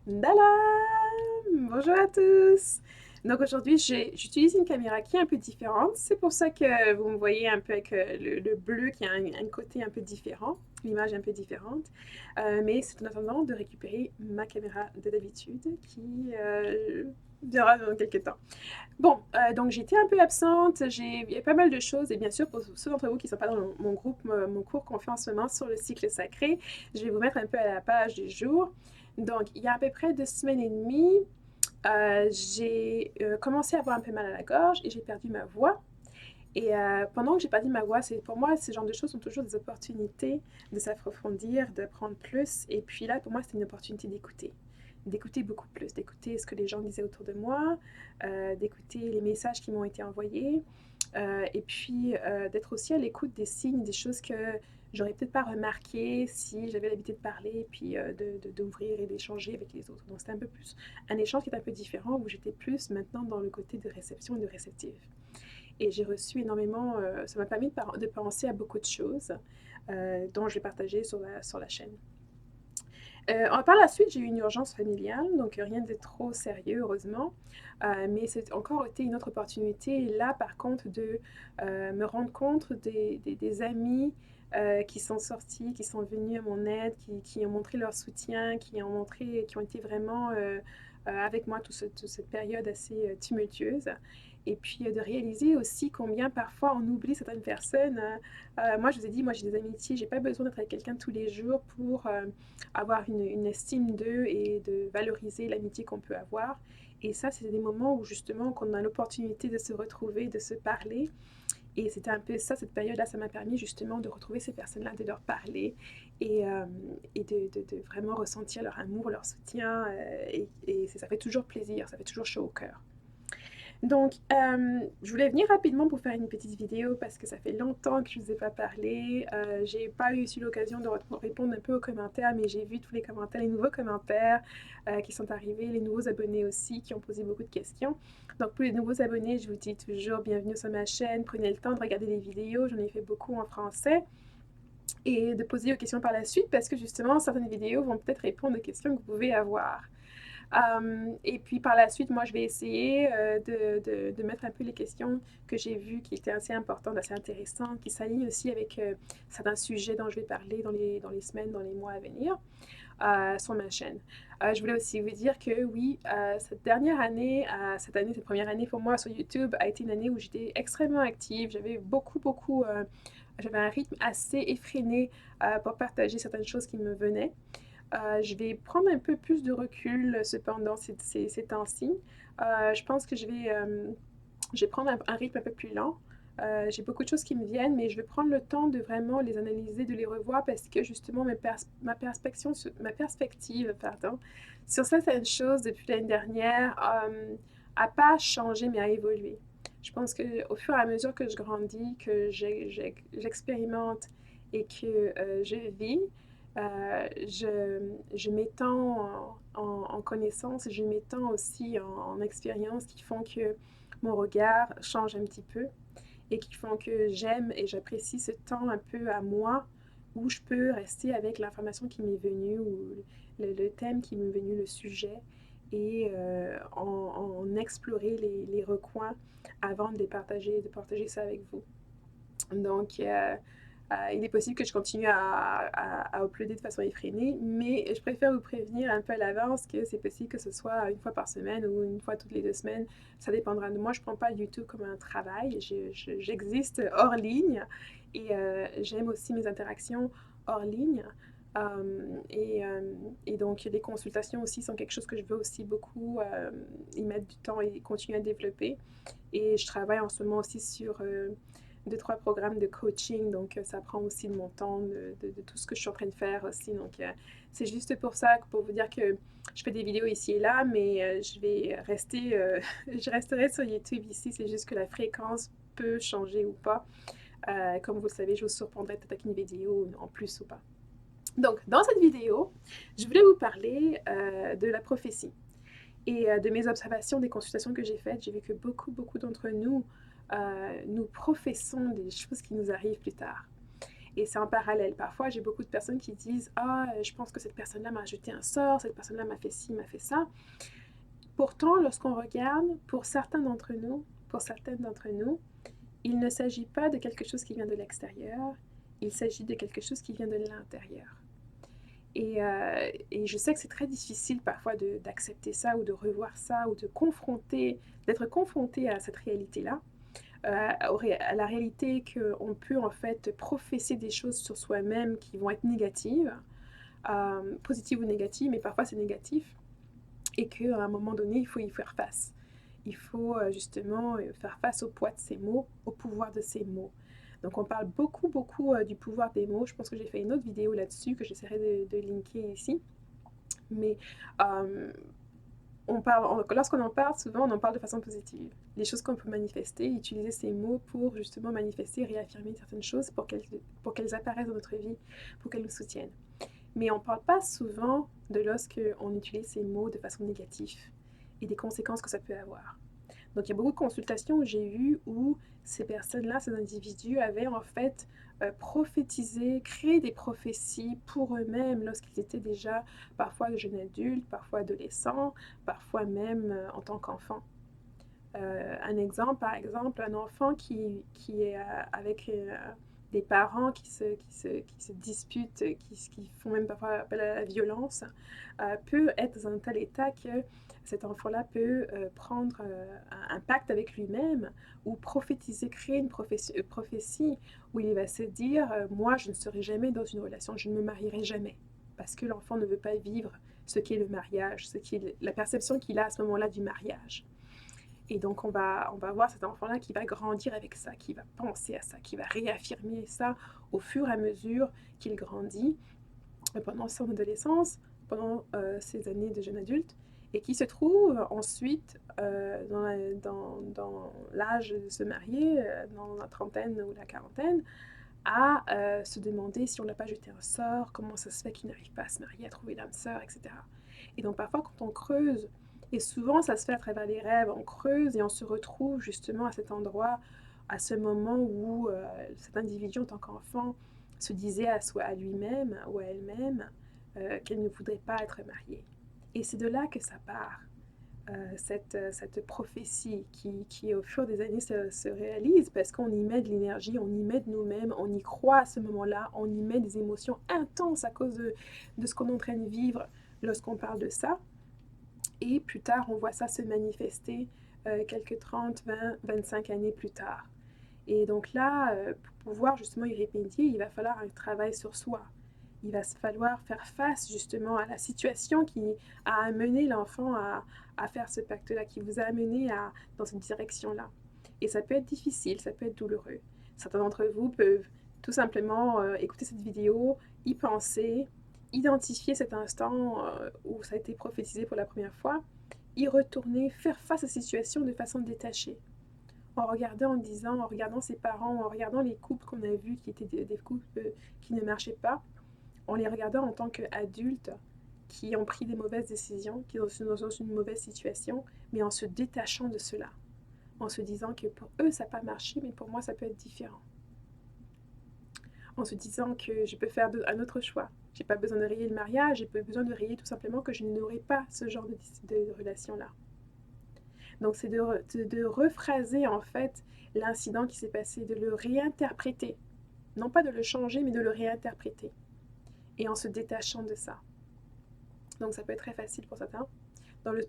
Dalam! Bonjour à tous! Donc aujourd'hui, j'utilise une caméra qui est un peu différente. C'est pour ça que vous me voyez un peu avec le bleu qui a un côté un peu différent, l'image un peu différente. Mais c'est en attendant de récupérer ma caméra de d'habitude qui viendra dans quelques temps. Bon, donc j'étais un peu absente, il y a pas mal de choses, et bien sûr, pour ceux d'entre vous qui ne sont pas dans mon groupe, mon cours qu'on fait en ce moment sur le cycle sacré, je vais vous mettre un peu à la page du jour. Donc, il y a à peu près 2 semaines et demie, j'ai commencé à avoir un peu mal à la gorge et j'ai perdu ma voix. Et pendant que j'ai perdu ma voix, pour moi, ce genre de choses sont toujours des opportunités de s'approfondir, d'apprendre plus. Et puis là, pour moi, c'était une opportunité d'écouter beaucoup plus, d'écouter ce que les gens disaient autour de moi, d'écouter les messages qui m'ont été envoyés, et puis d'être aussi à l'écoute des signes, des choses que j'aurais peut-être pas remarquées si j'avais l'habitude de parler, puis d'ouvrir et d'échanger avec les autres. Donc c'était un peu plus un échange qui est un peu différent, où j'étais plus maintenant dans le côté de réception et de réceptive. Et j'ai reçu énormément, ça m'a permis de penser à beaucoup de choses dont je vais partager sur la chaîne. Par la suite, j'ai eu une urgence familiale, donc rien de trop sérieux, heureusement. Mais c'est encore été une autre opportunité, là, par contre, de me rendre compte des amis qui sont sortis, qui sont venus à mon aide, qui ont montré leur soutien, qui ont été vraiment avec moi toute cette période assez tumultueuse. Et puis de réaliser aussi combien parfois on oublie certaines personnes. Moi, je vous ai dit, moi j'ai des amitiés, j'ai pas besoin d'être avec quelqu'un tous les jours pour avoir une estime d'eux et de valoriser l'amitié qu'on peut avoir. Et ça, c'est des moments où justement qu'on a l'opportunité de se retrouver, de se parler. Et c'était un peu ça, cette période-là, ça m'a permis justement de retrouver ces personnes-là, de leur parler et de vraiment ressentir leur amour, leur soutien. Et ça fait toujours plaisir, ça fait toujours chaud au cœur. Donc, je voulais venir rapidement pour faire une petite vidéo parce que ça fait longtemps que je ne vous ai pas parlé. J'ai pas eu l'occasion de répondre un peu aux commentaires, mais j'ai vu tous les commentaires, les nouveaux commentaires qui sont arrivés, les nouveaux abonnés aussi qui ont posé beaucoup de questions. Donc, pour les nouveaux abonnés, je vous dis toujours bienvenue sur ma chaîne. Prenez le temps de regarder les vidéos, j'en ai fait beaucoup en français. Et de poser vos questions par la suite parce que justement, certaines vidéos vont peut-être répondre aux questions que vous pouvez avoir. Et puis par la suite, moi, je vais essayer de mettre un peu les questions que j'ai vues qui étaient assez importantes, assez intéressantes, qui s'alignent aussi avec certains sujets dont je vais parler dans les semaines, dans les mois à venir sur ma chaîne. Je voulais aussi vous dire que oui, cette première année pour moi sur YouTube a été une année où j'étais extrêmement active. J'avais un rythme assez effréné pour partager certaines choses qui me venaient. Je vais prendre un peu plus de recul cependant ces temps-ci. Je pense que je vais prendre un rythme un peu plus lent. J'ai beaucoup de choses qui me viennent, mais je vais prendre le temps de vraiment les analyser, de les revoir parce que justement ma perspective pardon, sur certaines choses depuis l'année dernière n'a pas changé mais a évolué. Je pense qu'au fur et à mesure que je grandis, que j'expérimente et que je vis, je m'étends en connaissances, je m'étends aussi en expériences qui font que mon regard change un petit peu et qui font que j'aime et j'apprécie ce temps un peu à moi où je peux rester avec l'information qui m'est venue ou le thème qui m'est venu, le sujet, et en explorer les recoins avant de partager ça avec vous. Donc, il est possible que je continue à uploader de façon effrénée, mais je préfère vous prévenir un peu à l'avance que c'est possible que ce soit une fois par semaine ou une fois toutes les 2 semaines. Ça dépendra de moi. Je ne prends pas YouTube comme un travail. J'existe hors ligne et j'aime aussi mes interactions hors ligne. Et donc, les consultations aussi sont quelque chose que je veux aussi beaucoup y mettre du temps et continuer à développer. Et je travaille en ce moment aussi sur 2, 3 programmes de coaching, donc ça prend aussi de mon temps, de tout ce que je suis en train de faire aussi. Donc, c'est juste pour ça, pour vous dire que je fais des vidéos ici et là, mais je resterai sur YouTube ici. C'est juste que la fréquence peut changer ou pas. Comme vous le savez, je vous surprendrai peut-être avec une vidéo en plus ou pas. Donc, dans cette vidéo, je voulais vous parler de la prophétie et de mes observations des consultations que j'ai faites. J'ai vu que beaucoup d'entre nous, nous professons des choses qui nous arrivent plus tard. Et c'est en parallèle. Parfois, j'ai beaucoup de personnes qui disent: «Ah, je pense que cette personne-là m'a jeté un sort, cette personne-là m'a fait ci, m'a fait ça». Pourtant, lorsqu'on regarde, pour certaines d'entre nous, il ne s'agit pas de quelque chose qui vient de l'extérieur, il s'agit de quelque chose qui vient de l'intérieur. Et je sais que c'est très difficile parfois d'accepter ça ou de revoir ça ou d'être confronté à cette réalité-là, à la réalité qu'on peut en fait professer des choses sur soi-même qui vont être négatives, positives ou négatives, mais parfois c'est négatif, et qu'à un moment donné, il faut y faire face. Il faut justement faire face au poids de ces mots, au pouvoir de ces mots. Donc on parle beaucoup, beaucoup du pouvoir des mots. Je pense que j'ai fait une autre vidéo là-dessus que j'essaierai de linker ici. Mais lorsqu'on en parle, souvent on en parle de façon positive. Les choses qu'on peut manifester, utiliser ces mots pour justement manifester, réaffirmer certaines choses pour qu'elles apparaissent dans notre vie, pour qu'elles nous soutiennent. Mais on ne parle pas souvent de lorsqu'on utilise ces mots de façon négative et des conséquences que ça peut avoir. Donc il y a beaucoup de consultations où j'ai vu où ces personnes-là, ces individus avaient en fait prophétisé, créé des prophéties pour eux-mêmes lorsqu'ils étaient déjà parfois jeunes adultes, parfois adolescents, parfois même en tant qu'enfants. Un exemple, par exemple, un enfant qui est avec des parents qui se disputent, qui font même parfois appel à la violence, peut être dans un tel état que cet enfant-là peut prendre un pacte avec lui-même ou prophétiser, créer une prophétie où il va se dire moi, je ne serai jamais dans une relation, je ne me marierai jamais. Parce que l'enfant ne veut pas vivre ce qu'est le mariage, la perception qu'il a à ce moment-là du mariage. Et donc, on va voir cet enfant-là qui va grandir avec ça, qui va penser à ça, qui va réaffirmer ça au fur et à mesure qu'il grandit pendant son adolescence, pendant ses années de jeune adulte, et qui se trouve ensuite dans l'âge de se marier, dans la trentaine ou la quarantaine, à se demander si on n'a pas jeté un sort, comment ça se fait qu'il n'arrive pas à se marier, à trouver l'âme sœur, etc. Et donc parfois quand on creuse, et souvent ça se fait à travers les rêves, on creuse et on se retrouve justement à cet endroit, à ce moment où cet individu en tant qu'enfant se disait à lui-même ou à elle-même qu'elle ne voudrait pas être mariée. Et c'est de là que ça part. Cette prophétie qui, au fur des années, se réalise parce qu'on y met de l'énergie, on y met de nous-mêmes, on y croit à ce moment-là, on y met des émotions intenses à cause de ce qu'on est en train de vivre lorsqu'on parle de ça. Et plus tard, on voit ça se manifester quelques 30, 20, 25 années plus tard. Et donc là, pour pouvoir justement y remédier, il va falloir un travail sur soi. Il va falloir faire face justement à la situation qui a amené l'enfant à faire ce pacte-là, qui vous a amené dans cette direction-là. Et ça peut être difficile, ça peut être douloureux. Certains d'entre vous peuvent tout simplement écouter cette vidéo, y penser, identifier cet instant où ça a été prophétisé pour la première fois, y retourner, faire face à cette situation de façon détachée. En regardant ses parents, en regardant les couples qu'on a vus qui étaient des couples qui ne marchaient pas, en les regardant en tant qu'adultes qui ont pris des mauvaises décisions, qui sont dans une mauvaise situation, mais en se détachant de cela, en se disant que pour eux ça n'a pas marché, mais pour moi ça peut être différent. En se disant que je peux faire un autre choix. J'ai pas besoin de rayer le mariage, j'ai pas besoin de rayer tout simplement que je n'aurai pas ce genre de relation-là. Donc c'est de rephraser en fait l'incident qui s'est passé, de le réinterpréter. Non pas de le changer, mais de le réinterpréter. Et en se détachant de ça. Donc ça peut être très facile pour certains.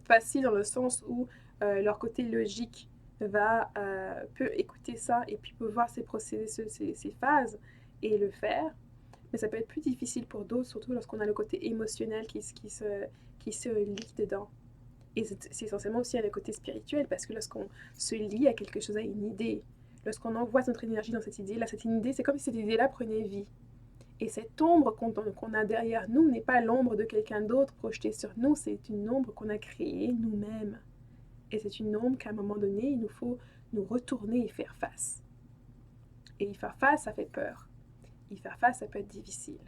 Facile dans le sens où leur côté logique peut écouter ça et puis peut voir ces procédés, ces phases et le faire. Mais ça peut être plus difficile pour d'autres, surtout lorsqu'on a le côté émotionnel qui se lie dedans. Et c'est essentiellement aussi le côté spirituel, parce que lorsqu'on se lie à quelque chose, à une idée, lorsqu'on envoie notre énergie dans cette idée-là, c'est comme si cette idée-là prenait vie. Et cette ombre qu'on a derrière nous n'est pas l'ombre de quelqu'un d'autre projetée sur nous, c'est une ombre qu'on a créée nous-mêmes. Et c'est une ombre qu'à un moment donné, il nous faut nous retourner et faire face. Et y faire face, ça fait peur. Y faire face, ça peut être difficile.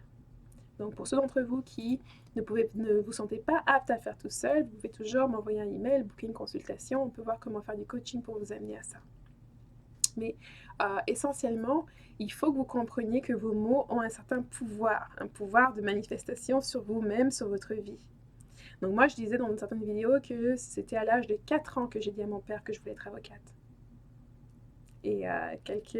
Donc pour ceux d'entre vous qui ne vous sentez pas apte à faire tout seul, vous pouvez toujours m'envoyer un email, booker une consultation, on peut voir comment faire du coaching pour vous amener à ça. mais essentiellement, il faut que vous compreniez que vos mots ont un certain pouvoir, un pouvoir de manifestation sur vous-même, sur votre vie. Donc moi, je disais dans une certaine vidéo que c'était à l'âge de 4 ans que j'ai dit à mon père que je voulais être avocate. Et quelques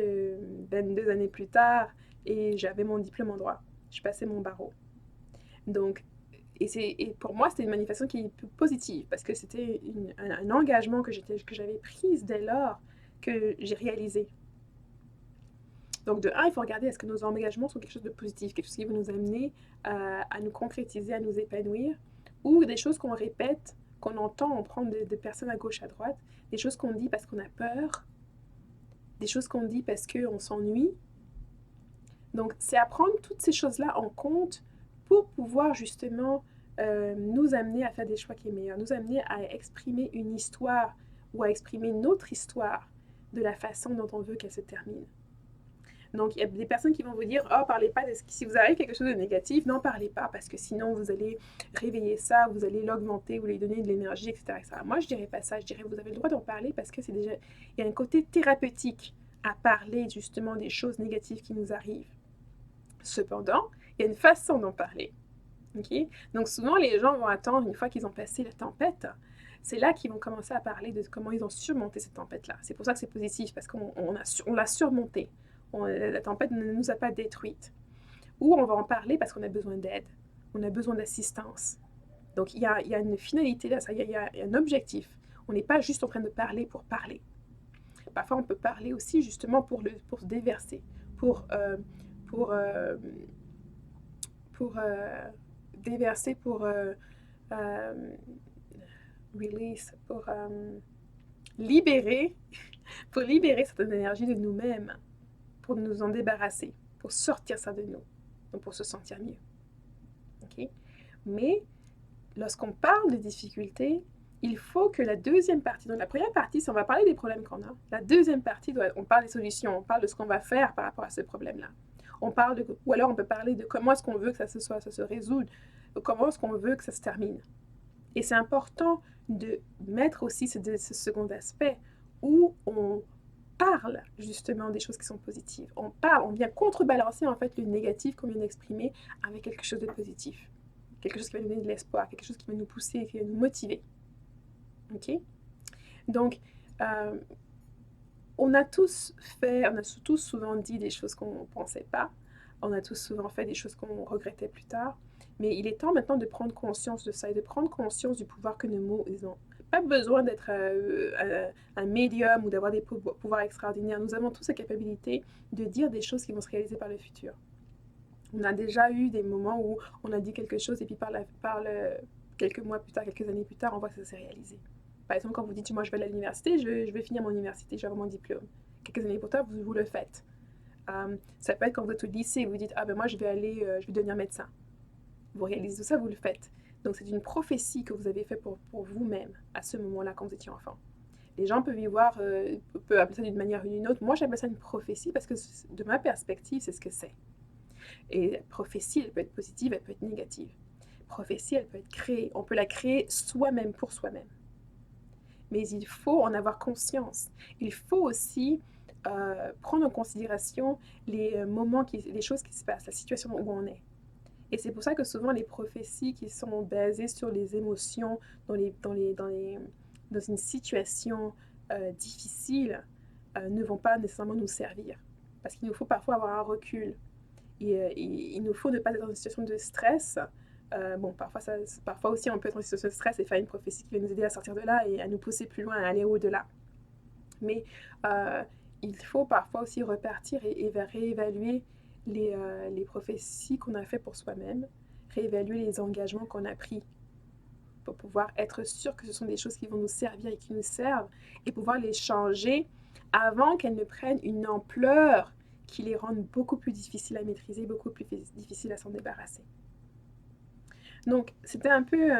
22 années plus tard, et j'avais mon diplôme en droit. Je passais mon barreau. Donc, et pour moi, c'était une manifestation qui est positive, parce que c'était un engagement que j'avais pris dès lors que j'ai réalisé. Donc, de un, il faut regarder est-ce que nos engagements sont quelque chose de positif, quelque chose qui va nous amener à nous concrétiser, à nous épanouir, ou des choses qu'on répète, qu'on entend, on prend de personnes à gauche, à droite, des choses qu'on dit parce qu'on a peur, des choses qu'on dit parce qu'on s'ennuie. Donc, c'est à prendre toutes ces choses-là en compte pour pouvoir justement nous amener à faire des choix qui sont meilleurs, nous amener à exprimer une histoire ou à exprimer notre histoire de la façon dont on veut qu'elle se termine. Donc, il y a des personnes qui vont vous dire « Oh, parlez pas de ce qui... Si vous arrive quelque chose de négatif, n'en parlez pas parce que sinon vous allez réveiller ça, vous allez l'augmenter, vous lui donner de l'énergie, etc. etc. » Moi, je dirais pas ça. Je dirais vous avez le droit d'en parler parce que c'est déjà... Il y a un côté thérapeutique à parler justement des choses négatives qui nous arrivent. Cependant, il y a une façon d'en parler. Okay? Donc, souvent, les gens vont attendre une fois qu'ils ont passé la tempête. C'est là qu'ils vont commencer à parler de comment ils ont surmonté cette tempête-là. C'est pour ça que c'est positif parce qu'on l'a surmontée. La tempête ne nous a pas détruites. Ou on va en parler parce qu'on a besoin d'aide, on a besoin d'assistance. Donc il y a une finalité là, il y a un objectif. On n'est pas juste en train de parler pour parler. Parfois on peut parler aussi justement pour se déverser, pour déverser, pour release, pour libérer, pour libérer cette énergie de nous-mêmes, pour nous en débarrasser, pour sortir ça de nous, donc pour se sentir mieux. Okay? Mais lorsqu'on parle de difficultés, il faut que la deuxième partie, donc la première partie, c'est on va parler des problèmes qu'on a. La deuxième partie, on parle des solutions, on parle de ce qu'on va faire par rapport à ce problème-là. On parle ou alors on peut parler de comment est-ce qu'on veut que ça se résoudre, comment est-ce qu'on veut que ça se termine. Et c'est important de mettre aussi ce second aspect où on parle justement des choses qui sont positives. On parle, on vient contrebalancer en fait le négatif qu'on vient d'exprimer avec quelque chose de positif. Quelque chose qui va nous donner de l'espoir, quelque chose qui va nous pousser, qui va nous motiver. Ok? Donc, on a tous souvent dit des choses qu'on ne pensait pas. On a tous souvent fait des choses qu'on regrettait plus tard. Mais il est temps maintenant de prendre conscience de ça et de prendre conscience du pouvoir que nos mots ont. Pas besoin d'être un médium ou d'avoir des pouvoirs extraordinaires. Nous avons tous la capacité de dire des choses qui vont se réaliser par le futur. On a déjà eu des moments où on a dit quelque chose et puis quelques mois plus tard, quelques années plus tard, on voit que ça s'est réalisé. Par exemple, quand vous dites « moi je vais à l'université, je vais finir mon université, je vais avoir mon diplôme ». Quelques années plus tard, vous le faites. Ça peut être quand vous êtes au lycée, vous dites « ah ben moi je vais devenir médecin ». Vous réalisez tout ça, vous le faites. Donc c'est une prophétie que vous avez faite pour vous-même à ce moment-là quand vous étiez enfant. Les gens peuvent y voir, peuvent appeler ça d'une manière ou d'une autre. Moi j'appelle ça une prophétie parce que de ma perspective, c'est ce que c'est. Et prophétie, elle peut être positive, elle peut être négative. Prophétie, elle peut être créée. On peut la créer soi-même pour soi-même. Mais il faut en avoir conscience. Il faut aussi prendre en considération les moments, les choses qui se passent, la situation où on est. Et c'est pour ça que souvent les prophéties qui sont basées sur les émotions dans une situation difficile ne vont pas nécessairement nous servir. Parce qu'il nous faut parfois avoir un recul. Et il nous faut ne pas être dans une situation de stress. Parfois aussi on peut être dans une situation de stress et faire une prophétie qui va nous aider à sortir de là et à nous pousser plus loin, à aller au-delà. Mais il faut parfois aussi repartir et réévaluer les prophéties qu'on a fait pour soi-même, réévaluer les engagements qu'on a pris pour pouvoir être sûr que ce sont des choses qui vont nous servir et qui nous servent et pouvoir les changer avant qu'elles ne prennent une ampleur qui les rendent beaucoup plus difficiles à maîtriser, beaucoup plus difficiles à s'en débarrasser. Donc, c'était un peu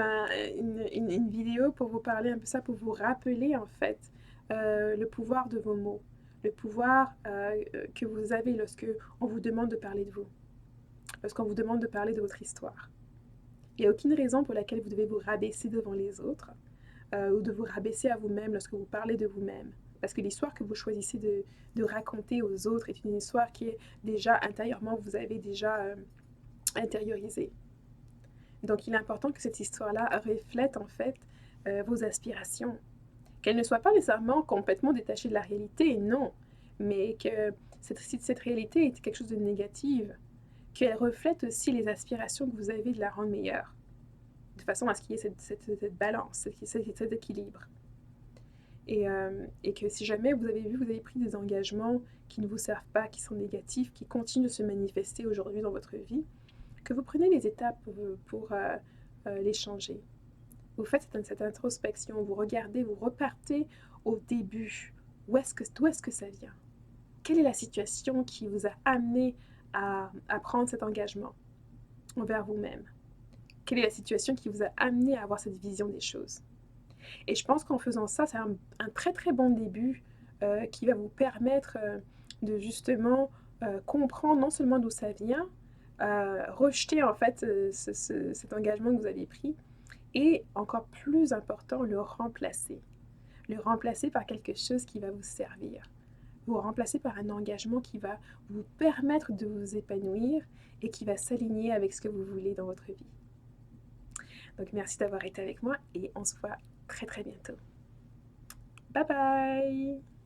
une vidéo pour vous parler un peu ça, pour vous rappeler en fait le pouvoir de vos mots, le pouvoir que vous avez lorsque on vous demande de parler de vous, lorsqu'on vous demande de parler de votre histoire. Il n'y a aucune raison pour laquelle vous devez vous rabaisser devant les autres ou de vous rabaisser à vous-même lorsque vous parlez de vous-même Parce que l'histoire que vous choisissez de raconter aux autres est une histoire qui est déjà intérieurement, vous avez déjà intériorisée. Donc il est important que cette histoire-là reflète en fait vos aspirations. Qu'elle ne soit pas nécessairement complètement détachée de la réalité, non, mais que cette réalité est quelque chose de négatif, qu'elle reflète aussi les aspirations que vous avez de la rendre meilleure, de façon à ce qu'il y ait cette balance, cet équilibre. Et que si jamais vous avez vu, vous avez pris des engagements qui ne vous servent pas, qui sont négatifs, qui continuent de se manifester aujourd'hui dans votre vie, que vous prenez les étapes pour les changer. Vous faites cette introspection, vous regardez, vous repartez au début. D'où est-ce que ça vient? Quelle est la situation qui vous a amené à prendre cet engagement envers vous-même? Quelle est la situation qui vous a amené à avoir cette vision des choses? Et je pense qu'en faisant ça, c'est un très très bon début qui va vous permettre de justement comprendre non seulement d'où ça vient, rejeter en fait cet engagement que vous avez pris, et encore plus important, le remplacer. Le remplacer par quelque chose qui va vous servir. Vous remplacer par un engagement qui va vous permettre de vous épanouir et qui va s'aligner avec ce que vous voulez dans votre vie. Donc merci d'avoir été avec moi et on se voit très très bientôt. Bye bye!